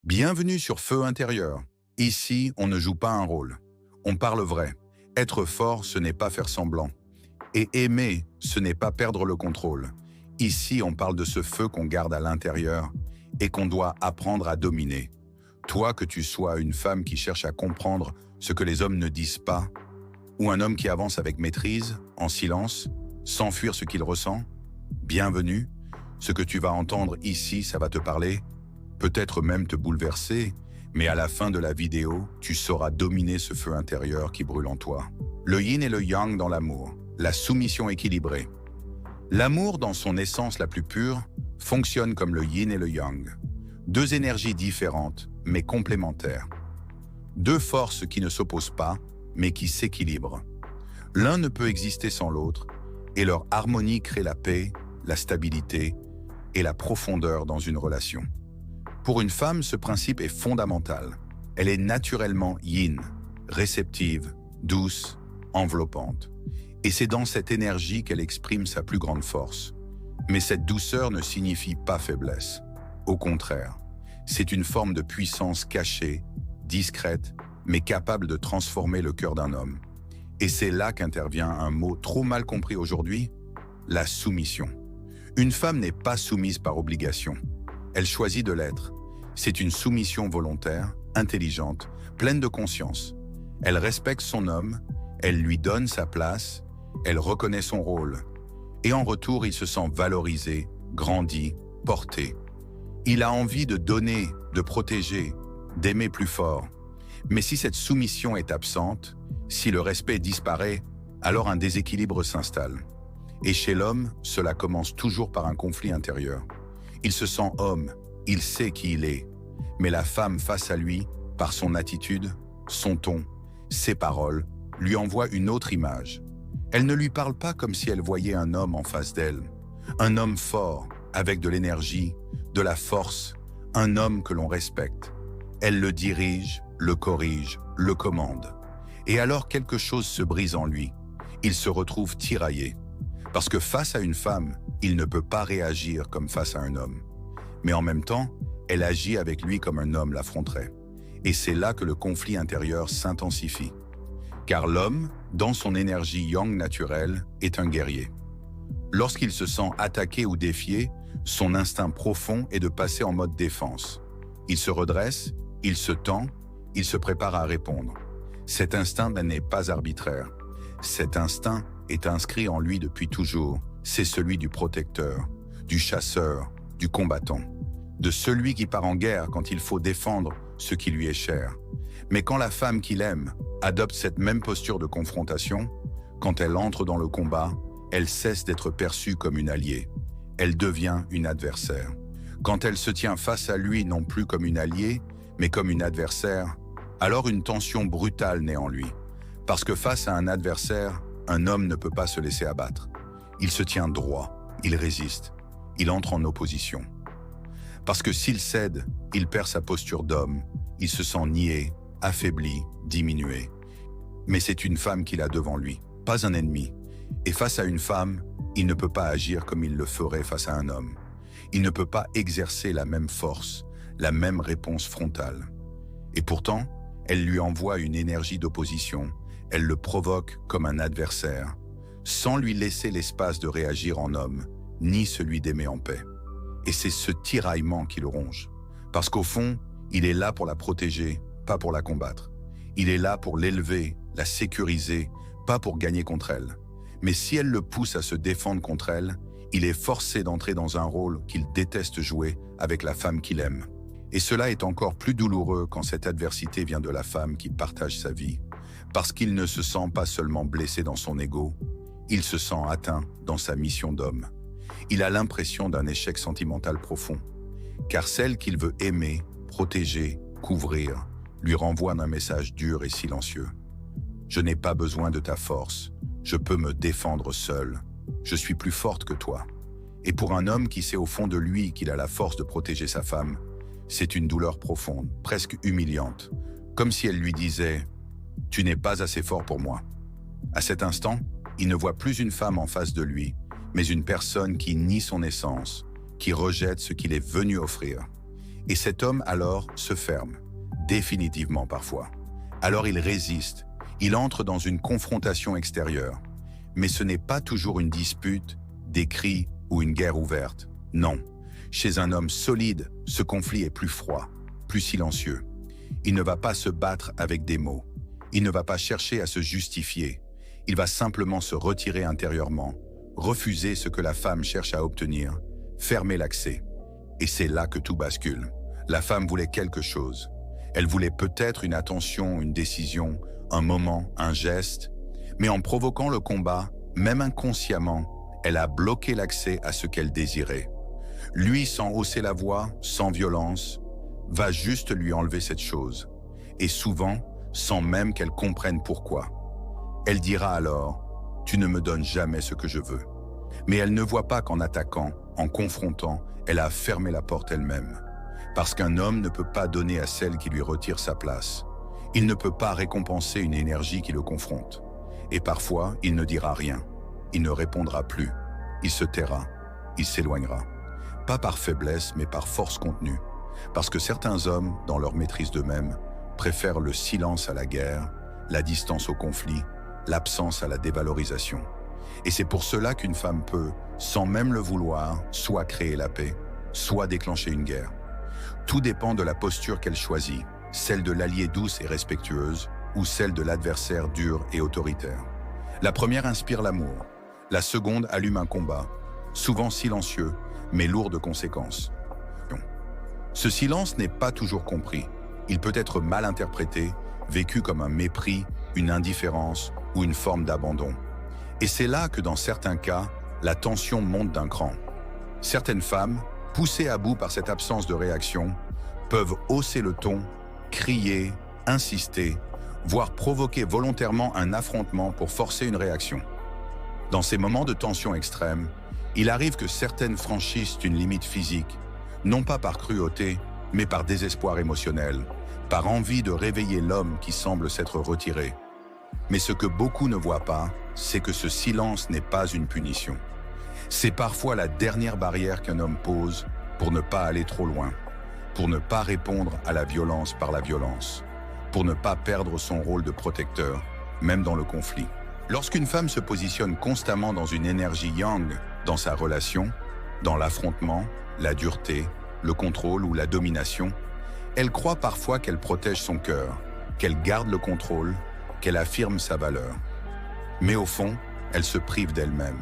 Bienvenue sur Feu intérieur. Ici, on ne joue pas un rôle. On parle vrai. Être fort, ce n'est pas faire semblant. Et aimer, ce n'est pas perdre le contrôle. Ici, on parle de ce feu qu'on garde à l'intérieur et qu'on doit apprendre à dominer. Toi, que tu sois une femme qui cherche à comprendre ce que les hommes ne disent pas, ou un homme qui avance avec maîtrise, en silence, sans fuir ce qu'il ressent, bienvenue. Ce que tu vas entendre ici, ça va te parler, peut-être même te bouleverser, mais à la fin de la vidéo, tu sauras dominer ce feu intérieur qui brûle en toi. Le yin et le yang dans l'amour, la soumission équilibrée. L'amour, dans son essence la plus pure, fonctionne comme le yin et le yang. Deux énergies différentes, mais complémentaires. Deux forces qui ne s'opposent pas, mais qui s'équilibrent. L'un ne peut exister sans l'autre, et leur harmonie crée la paix, la stabilité et la profondeur dans une relation. Pour une femme, ce principe est fondamental. Elle est naturellement yin, réceptive, douce, enveloppante. Et c'est dans cette énergie qu'elle exprime sa plus grande force. Mais cette douceur ne signifie pas faiblesse. Au contraire, c'est une forme de puissance cachée, discrète, mais capable de transformer le cœur d'un homme. Et c'est là qu'intervient un mot trop mal compris aujourd'hui, la soumission. Une femme n'est pas soumise par obligation. Elle choisit de l'être. C'est une soumission volontaire, intelligente, pleine de conscience. Elle respecte son homme, elle lui donne sa place, elle reconnaît son rôle. Et en retour, il se sent valorisé, grandi, porté. Il a envie de donner, de protéger, d'aimer plus fort. Mais si cette soumission est absente, si le respect disparaît, alors un déséquilibre s'installe. Et chez l'homme, cela commence toujours par un conflit intérieur. Il se sent homme, il sait qui il est. Mais la femme face à lui, par son attitude, son ton, ses paroles, lui envoie une autre image. Elle ne lui parle pas comme si elle voyait un homme en face d'elle. Un homme fort, avec de l'énergie, de la force, un homme que l'on respecte. Elle le dirige, le corrige, le commande. Et alors quelque chose se brise en lui. Il se retrouve tiraillé. Parce que face à une femme, il ne peut pas réagir comme face à un homme. Mais en même temps, elle agit avec lui comme un homme l'affronterait. Et c'est là que le conflit intérieur s'intensifie. Car l'homme, dans son énergie yang naturelle, est un guerrier. Lorsqu'il se sent attaqué ou défié, son instinct profond est de passer en mode défense. Il se redresse, il se tend, il se prépare à répondre. Cet instinct n'est pas arbitraire. Cet instinct est inscrit en lui depuis toujours. C'est celui du protecteur, du chasseur, du combattant, de celui qui part en guerre quand il faut défendre ce qui lui est cher. Mais quand la femme qu'il aime adopte cette même posture de confrontation, quand elle entre dans le combat, elle cesse d'être perçue comme une alliée. Elle devient une adversaire. Quand elle se tient face à lui non plus comme une alliée, mais comme une adversaire, alors une tension brutale naît en lui. Parce que face à un adversaire, un homme ne peut pas se laisser abattre. Il se tient droit, il résiste, il entre en opposition. Parce que s'il cède, il perd sa posture d'homme, il se sent nié, affaibli, diminué. Mais c'est une femme qu'il a devant lui, pas un ennemi. Et face à une femme, il ne peut pas agir comme il le ferait face à un homme. Il ne peut pas exercer la même force, la même réponse frontale. Et pourtant, elle lui envoie une énergie d'opposition, elle le provoque comme un adversaire, sans lui laisser l'espace de réagir en homme, ni celui d'aimer en paix. Et c'est ce tiraillement qui le ronge. Parce qu'au fond, il est là pour la protéger, pas pour la combattre. Il est là pour l'élever, la sécuriser, pas pour gagner contre elle. Mais si elle le pousse à se défendre contre elle, il est forcé d'entrer dans un rôle qu'il déteste jouer avec la femme qu'il aime. Et cela est encore plus douloureux quand cette adversité vient de la femme qui partage sa vie, parce qu'il ne se sent pas seulement blessé dans son ego, il se sent atteint dans sa mission d'homme. Il a l'impression d'un échec sentimental profond, car celle qu'il veut aimer, protéger, couvrir, lui renvoie un message dur et silencieux. Je n'ai pas besoin de ta force, je peux me défendre seul, je suis plus forte que toi. Et pour un homme qui sait au fond de lui qu'il a la force de protéger sa femme, c'est une douleur profonde, presque humiliante, comme si elle lui disait « Tu n'es pas assez fort pour moi ». À cet instant, il ne voit plus une femme en face de lui, mais une personne qui nie son essence, qui rejette ce qu'il est venu offrir. Et cet homme alors se ferme, définitivement parfois. Alors il résiste, il entre dans une confrontation extérieure. Mais ce n'est pas toujours une dispute, des cris ou une guerre ouverte. Non, chez un homme solide, ce conflit est plus froid, plus silencieux. Il ne va pas se battre avec des mots. Il ne va pas chercher à se justifier. Il va simplement se retirer intérieurement, refuser ce que la femme cherche à obtenir, fermer l'accès. Et c'est là que tout bascule. La femme voulait quelque chose. Elle voulait peut-être une attention, une décision, un moment, un geste. Mais en provoquant le combat, même inconsciemment, elle a bloqué l'accès à ce qu'elle désirait. Lui, sans hausser la voix, sans violence, va juste lui enlever cette chose. Et souvent, sans même qu'elle comprenne pourquoi. Elle dira alors « Tu ne me donnes jamais ce que je veux ». Mais elle ne voit pas qu'en attaquant, en confrontant, elle a fermé la porte elle-même. Parce qu'un homme ne peut pas donner à celle qui lui retire sa place. Il ne peut pas récompenser une énergie qui le confronte. Et parfois, il ne dira rien. Il ne répondra plus. Il se taira. Il s'éloignera. Pas par faiblesse, mais par force contenue. Parce que certains hommes, dans leur maîtrise d'eux-mêmes, préfèrent le silence à la guerre, la distance au conflit, l'absence à la dévalorisation. Et c'est pour cela qu'une femme peut, sans même le vouloir, soit créer la paix, soit déclencher une guerre. Tout dépend de la posture qu'elle choisit, celle de l'alliée douce et respectueuse, ou celle de l'adversaire dur et autoritaire. La première inspire l'amour, la seconde allume un combat, souvent silencieux, mais lourd de conséquences. Ce silence n'est pas toujours compris. Il peut être mal interprété, vécu comme un mépris, une indifférence ou une forme d'abandon. Et c'est là que dans certains cas, la tension monte d'un cran. Certaines femmes, poussées à bout par cette absence de réaction, peuvent hausser le ton, crier, insister, voire provoquer volontairement un affrontement pour forcer une réaction. Dans ces moments de tension extrême, il arrive que certaines franchissent une limite physique, non pas par cruauté, mais par désespoir émotionnel, par envie de réveiller l'homme qui semble s'être retiré. Mais ce que beaucoup ne voient pas, c'est que ce silence n'est pas une punition. C'est parfois la dernière barrière qu'un homme pose pour ne pas aller trop loin, pour ne pas répondre à la violence par la violence, pour ne pas perdre son rôle de protecteur, même dans le conflit. Lorsqu'une femme se positionne constamment dans une énergie yang dans sa relation, dans l'affrontement, la dureté, le contrôle ou la domination, elle croit parfois qu'elle protège son cœur, qu'elle garde le contrôle, qu'elle affirme sa valeur. Mais au fond, elle se prive d'elle-même.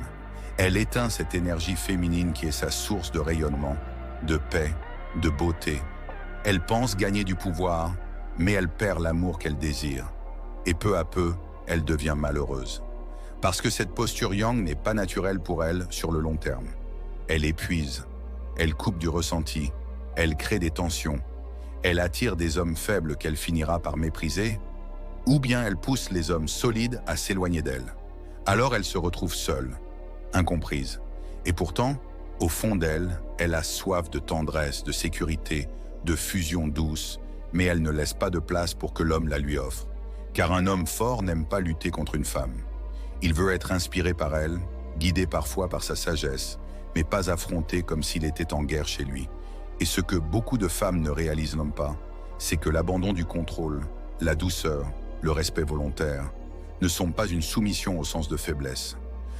Elle éteint cette énergie féminine qui est sa source de rayonnement, de paix, de beauté. Elle pense gagner du pouvoir, mais elle perd l'amour qu'elle désire. Et peu à peu, elle devient malheureuse. Parce que cette posture yang n'est pas naturelle pour elle sur le long terme. Elle épuise, elle coupe du ressenti, elle crée des tensions, elle attire des hommes faibles qu'elle finira par mépriser, ou bien elle pousse les hommes solides à s'éloigner d'elle. Alors elle se retrouve seule, incomprise. Et pourtant, au fond d'elle, elle a soif de tendresse, de sécurité, de fusion douce, mais elle ne laisse pas de place pour que l'homme la lui offre. Car un homme fort n'aime pas lutter contre une femme. Il veut être inspiré par elle, guidé parfois par sa sagesse, mais pas affronté comme s'il était en guerre chez lui. Et ce que beaucoup de femmes ne réalisent non pas, c'est que l'abandon du contrôle, la douceur, le respect volontaire, ne sont pas une soumission au sens de faiblesse.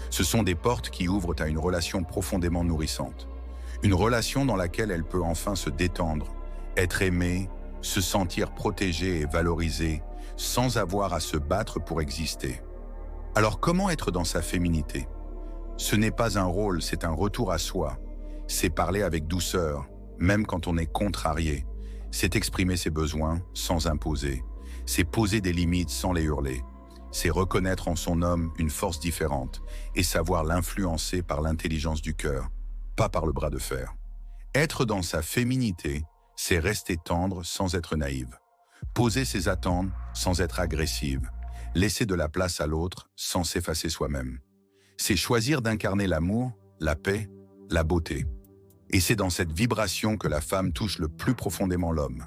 Ce sont des portes qui ouvrent à une relation profondément nourrissante. Une relation dans laquelle elle peut enfin se détendre, être aimée, se sentir protégée et valorisée, sans avoir à se battre pour exister. Alors comment être dans sa féminité? Ce n'est pas un rôle, c'est un retour à soi. C'est parler avec douceur, même quand on est contrarié. C'est exprimer ses besoins sans imposer. C'est poser des limites sans les hurler. C'est reconnaître en son homme une force différente et savoir l'influencer par l'intelligence du cœur, pas par le bras de fer. Être dans sa féminité, c'est rester tendre sans être naïve. Poser ses attentes sans être agressive. Laisser de la place à l'autre sans s'effacer soi-même. C'est choisir d'incarner l'amour, la paix, la beauté. Et c'est dans cette vibration que la femme touche le plus profondément l'homme.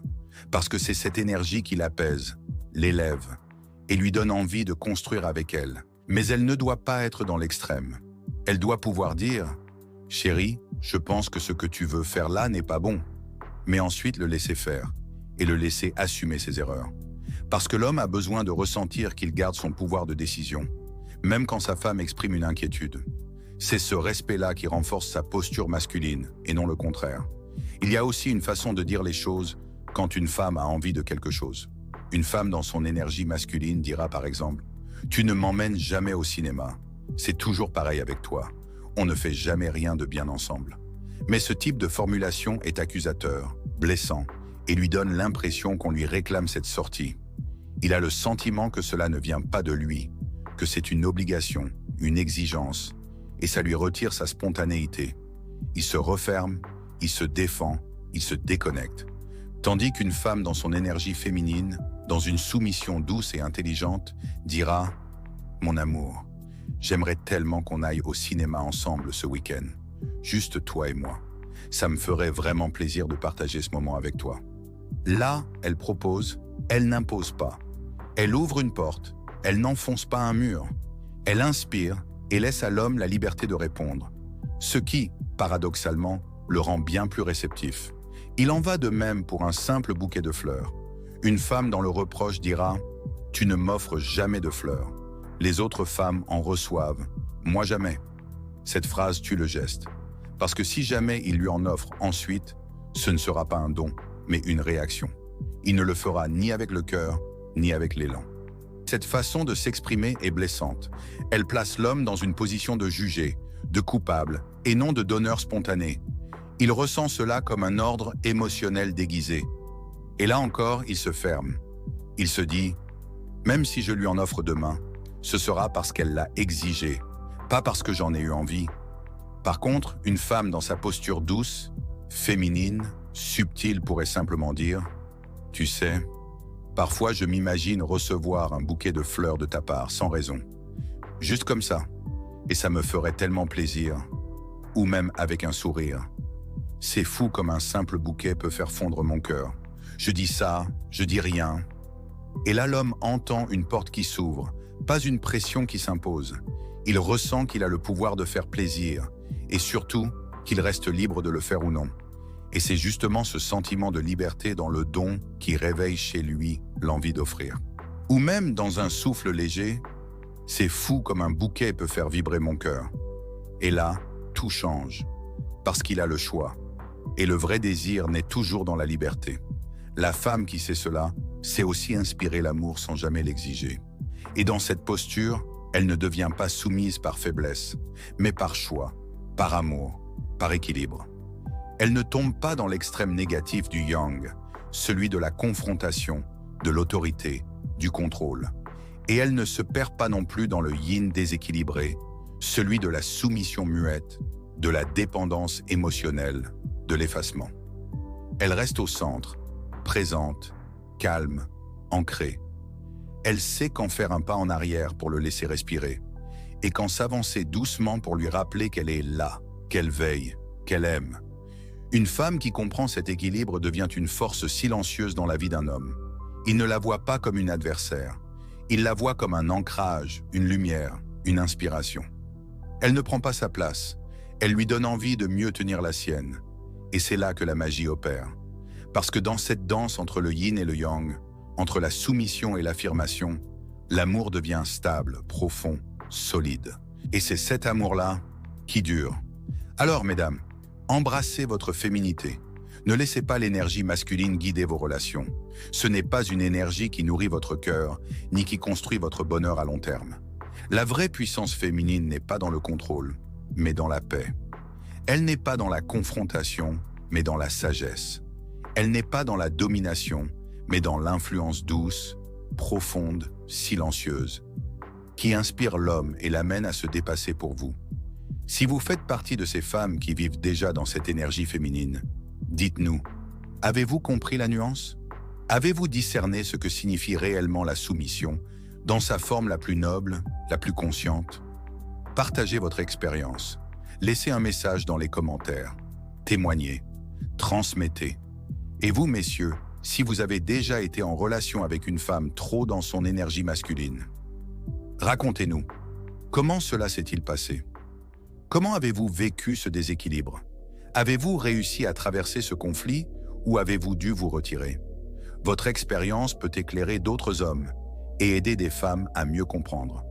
Parce que c'est cette énergie qui l'apaise, l'élève, et lui donne envie de construire avec elle. Mais elle ne doit pas être dans l'extrême. Elle doit pouvoir dire « Chérie, je pense que ce que tu veux faire là n'est pas bon. mais ensuite le laisser faire et le laisser assumer ses erreurs. Parce que l'homme a besoin de ressentir qu'il garde son pouvoir de décision, même quand sa femme exprime une inquiétude. C'est ce respect-là qui renforce sa posture masculine, et non le contraire. Il y a aussi une façon de dire les choses quand une femme a envie de quelque chose. Une femme dans son énergie masculine dira par exemple « Tu ne m'emmènes jamais au cinéma. C'est toujours pareil avec toi. On ne fait jamais rien de bien ensemble. » Mais ce type de formulation est accusateur, blessant, et lui donne l'impression qu'on lui réclame cette sortie. Il a le sentiment que cela ne vient pas de lui, que c'est une obligation, une exigence, et ça lui retire sa spontanéité. Il se referme, il se défend, il se déconnecte. Tandis qu'une femme dans son énergie féminine, dans une soumission douce et intelligente, dira « Mon amour, j'aimerais tellement qu'on aille au cinéma ensemble ce week-end. Juste toi et moi. Ça me ferait vraiment plaisir de partager ce moment avec toi. » Là, elle propose, elle n'impose pas. Elle ouvre une porte, elle n'enfonce pas un mur. Elle inspire et laisse à l'homme la liberté de répondre. Ce qui, paradoxalement, le rend bien plus réceptif. Il en va de même pour un simple bouquet de fleurs. Une femme dans le reproche dira « Tu ne m'offres jamais de fleurs. Les autres femmes en reçoivent, moi jamais. » Cette phrase tue le geste. Parce que si jamais il lui en offre ensuite, ce ne sera pas un don, mais une réaction. Il ne le fera ni avec le cœur, ni avec l'élan. Cette façon de s'exprimer est blessante. Elle place l'homme dans une position de jugé, de coupable, et non de donneur spontané. Il ressent cela comme un ordre émotionnel déguisé. Et là encore, il se ferme. Il se dit « Même si je lui en offre demain, ce sera parce qu'elle l'a exigé, pas parce que j'en ai eu envie. » Par contre, une femme dans sa posture douce, féminine, subtile pourrait simplement dire « Tu sais, parfois je m'imagine recevoir un bouquet de fleurs de ta part sans raison. Juste comme ça. Et ça me ferait tellement plaisir. Ou même avec un sourire. C'est fou comme un simple bouquet peut faire fondre mon cœur. Je dis ça, je dis rien. » Et là l'homme entend une porte qui s'ouvre, pas une pression qui s'impose. Il ressent qu'il a le pouvoir de faire plaisir, et surtout qu'il reste libre de le faire ou non. Et c'est justement ce sentiment de liberté dans le don qui réveille chez lui l'envie d'offrir. Ou même dans un souffle léger, c'est fou comme un bouquet peut faire vibrer mon cœur. Et là, tout change, parce qu'il a le choix. Et le vrai désir naît toujours dans la liberté. La femme qui sait cela, sait aussi inspirer l'amour sans jamais l'exiger. Et dans cette posture, elle ne devient pas soumise par faiblesse, mais par choix, par amour, par équilibre. Elle ne tombe pas dans l'extrême négatif du yang, celui de la confrontation, de l'autorité, du contrôle. Et elle ne se perd pas non plus dans le yin déséquilibré, celui de la soumission muette, de la dépendance émotionnelle, de l'effacement. Elle reste au centre, présente, calme, ancrée. Elle sait quand faire un pas en arrière pour le laisser respirer, et quand s'avancer doucement pour lui rappeler qu'elle est là, qu'elle veille, qu'elle aime. Une femme qui comprend cet équilibre devient une force silencieuse dans la vie d'un homme. Il ne la voit pas comme une adversaire. Il la voit comme un ancrage, une lumière, une inspiration. Elle ne prend pas sa place. Elle lui donne envie de mieux tenir la sienne. Et c'est là que la magie opère. Parce que dans cette danse entre le yin et le yang, entre la soumission et l'affirmation, l'amour devient stable, profond, solide. Et c'est cet amour-là qui dure. Alors, mesdames, embrassez votre féminité. Ne laissez pas l'énergie masculine guider vos relations. Ce n'est pas une énergie qui nourrit votre cœur, ni qui construit votre bonheur à long terme. La vraie puissance féminine n'est pas dans le contrôle, mais dans la paix. Elle n'est pas dans la confrontation, mais dans la sagesse. Elle n'est pas dans la domination, mais dans l'influence douce, profonde, silencieuse, qui inspire l'homme et l'amène à se dépasser pour vous. Si vous faites partie de ces femmes qui vivent déjà dans cette énergie féminine, dites-nous, avez-vous compris la nuance? Avez-vous discerné ce que signifie réellement la soumission, dans sa forme la plus noble, la plus consciente? Partagez votre expérience. Laissez un message dans les commentaires. Témoignez. Transmettez. Et vous, messieurs, si vous avez déjà été en relation avec une femme trop dans son énergie masculine, racontez-nous. Comment cela s'est-il passé? Comment avez-vous vécu ce déséquilibre? Avez-vous réussi à traverser ce conflit Où avez-vous dû vous retirer? Votre expérience peut éclairer d'autres hommes et aider des femmes à mieux comprendre.